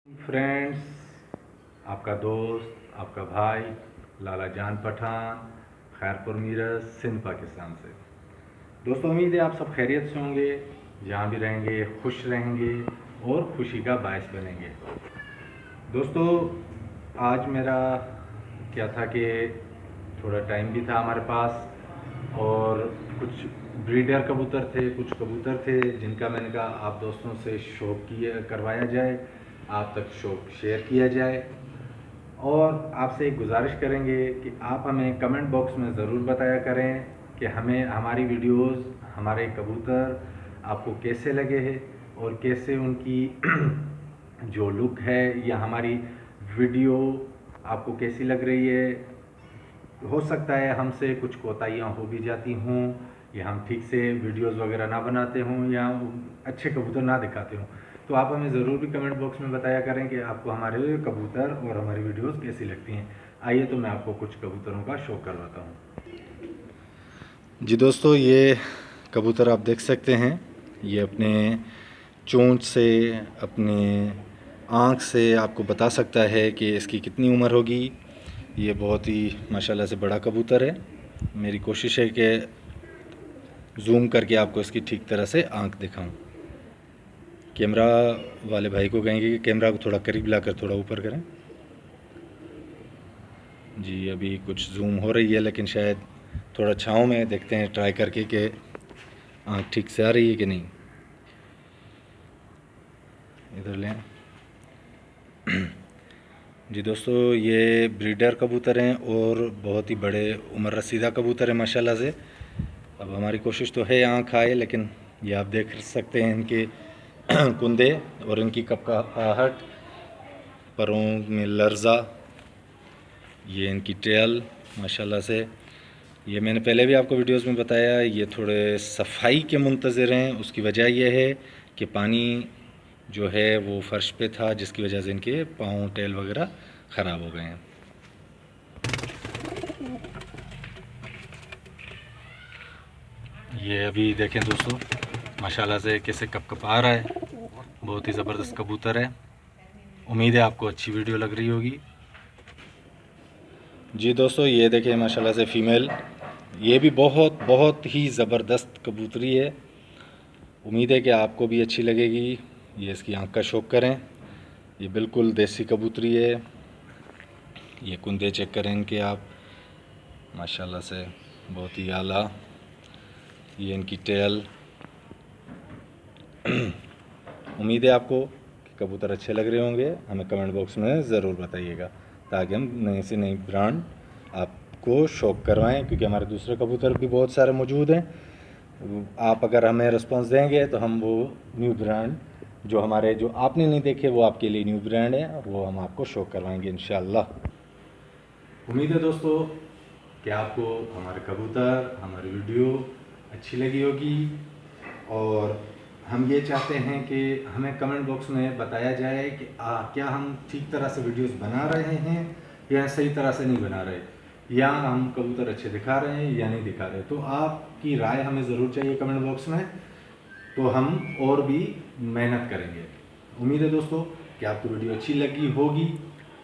Friends, आपका दोस्त, आपका भाई लाला जान पठान, खैरपुर मीरज, सिंध पाकिस्तान से। दोस्तों, उम्मीद है आप सब खैरियत से होंगे, जहाँ भी रहेंगे खुश रहेंगे और खुशी का बायस बनेंगे। दोस्तों, आज मेरा क्या था कि थोड़ा टाइम भी था हमारे पास और कुछ ब्रीडर कबूतर थे, कुछ कबूतर थे जिनका मैंने कहा आप दोस्तों से शौक किया करवाया जाए, आप तक शौक शेयर किया जाए। और आपसे एक गुजारिश करेंगे कि आप हमें कमेंट बॉक्स में ज़रूर बताया करें कि हमें हमारी वीडियोस, हमारे कबूतर आपको कैसे लगे हैं और कैसे उनकी जो लुक है या हमारी वीडियो आपको कैसी लग रही है। हो सकता है हमसे कुछ कोताहियाँ हो भी जाती हों या हम ठीक से वीडियोस वगैरह ना बनाते हों या अच्छे कबूतर ना दिखाते हों, तो आप हमें ज़रूर भी कमेंट बॉक्स में बताया करें कि आपको हमारे कबूतर और हमारी वीडियोस कैसी लगती हैं। आइए तो मैं आपको कुछ कबूतरों का शौक करवाता हूँ। जी दोस्तों, ये कबूतर आप देख सकते हैं, ये अपने चोंच से, अपने आँख से आपको बता सकता है कि इसकी कितनी उम्र होगी। ये बहुत ही माशाल्लाह से बड़ा कबूतर है। मेरी कोशिश है कि जूम करके आपको इसकी ठीक तरह से आँख दिखाऊं। कैमरा वाले भाई को कहेंगे कि कैमरा को थोड़ा करीब लाकर थोड़ा ऊपर करें। जी, अभी कुछ जूम हो रही है लेकिन शायद थोड़ा छाँव में देखते हैं ट्राई करके कि आँख ठीक से आ रही है कि नहीं। इधर लें। जी दोस्तों, ये ब्रीडर कबूतर हैं और बहुत ही बड़े उम्र रसीदा कबूतर है माशाल्लाह से। अब हमारी कोशिश तो है आँख आए, लेकिन ये आप देख सकते हैं इनके कुंदे और इनकी कपकाहट, परों में लर्जा, ये इनकी टेल माशाल्लाह से। ये मैंने पहले भी आपको वीडियोस में बताया, ये थोड़े सफाई के मुंतज़िर हैं। उसकी वजह यह है कि पानी जो है वो फर्श पे था, जिसकी वजह से इनके पाँव टेल वगैरह ख़राब हो गए हैं। ये अभी देखें दोस्तों, माशाल्लाह से कैसे कपकपा रहा है। बहुत ही ज़बरदस्त कबूतर है। उम्मीद है आपको अच्छी वीडियो लग रही होगी। जी दोस्तों, ये देखें माशाल्लाह से फ़ीमेल, ये भी बहुत बहुत ही ज़बरदस्त कबूतरी है। उम्मीद है कि आपको भी अच्छी लगेगी। ये इसकी आँख का शौक करें। ये बिल्कुल देसी कबूतरी है। ये कुंदे चेक करें इनके आप, माशाल्लाह से बहुत ही आला। ये इनकी टेल। उम्मीद है आपको कि कबूतर अच्छे लग रहे होंगे। हमें कमेंट बॉक्स में ज़रूर बताइएगा ताकि हम नई से नई ब्रांड आपको शौक करवाएं, क्योंकि हमारे दूसरे कबूतर भी बहुत सारे मौजूद हैं। आप अगर हमें रिस्पांस देंगे तो हम वो न्यू ब्रांड जो आपने नहीं देखे, वो आपके लिए न्यू ब्रांड है, वो हम आपको शौक करवाएंगे इंशाल्लाह। उम्मीद है दोस्तों कि आपको हमारे कबूतर, हमारी वीडियो अच्छी लगी होगी और हम ये चाहते हैं कि हमें कमेंट बॉक्स में बताया जाए कि क्या हम ठीक तरह से वीडियोस बना रहे हैं या सही तरह से नहीं बना रहे, या हम कबूतर अच्छे दिखा रहे हैं या नहीं दिखा रहे। तो आपकी राय हमें ज़रूर चाहिए कमेंट बॉक्स में, तो हम और भी मेहनत करेंगे। उम्मीद है दोस्तों कि आपको वीडियो अच्छी लगी होगी।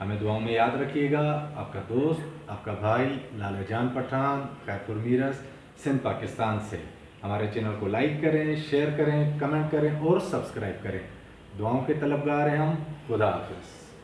हमें दुआओं में याद रखिएगा। आपका दोस्त, आपका भाई लाला जान पठान, खैरपुर मीरज, सिंध पाकिस्तान से। हमारे चैनल को लाइक करें, शेयर करें, कमेंट करें और सब्सक्राइब करें। दुआओं के तलबगार हैं हम। खुदा हाफिज़।